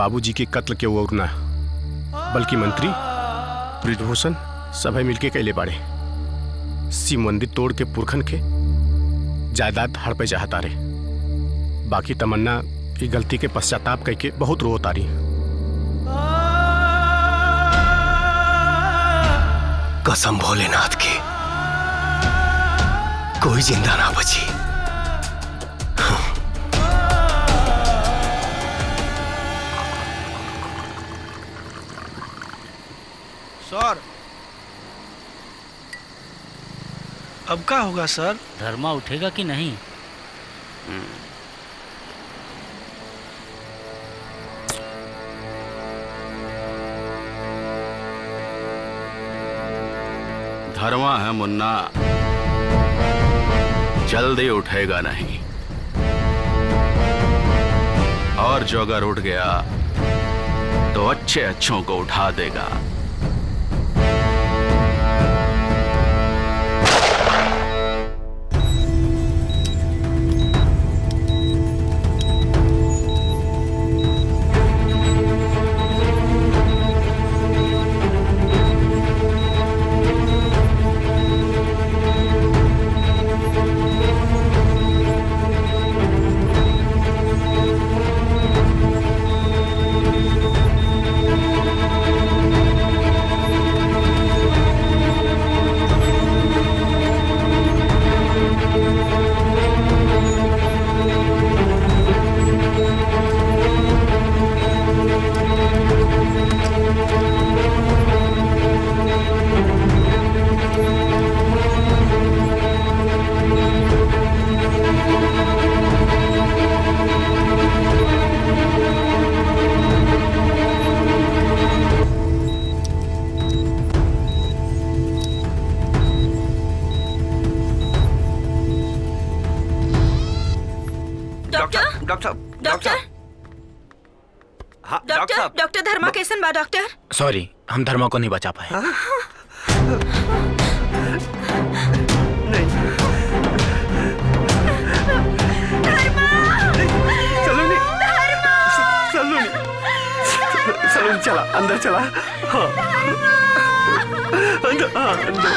बाबूजी के कत्ल के और ना बल्कि मंत्री ब्रिजभूषण सभे मिलके कैले बाड़े। शिव मंदिर तोड़ के पुरखन के जायदाद हड़पे चाहता रे। बाकी तमन्ना की गलती के पश्चाताप करके बहुत रो तारी। कसम भोलेनाथ की कोई जिंदा ना बची। सर अब क्या होगा सर? धर्मा उठेगा कि नहीं? धर्मा है मुन्ना, जल्दी उठेगा नहीं, और जो अगर उठ गया तो अच्छे अच्छों को उठा देगा। डॉक्टर धर्मा कैसन बा डॉक्टर? सॉरी, हम धर्मा को नहीं बचा पाए। चलो चला अंदर चला। हाँ। अंदर।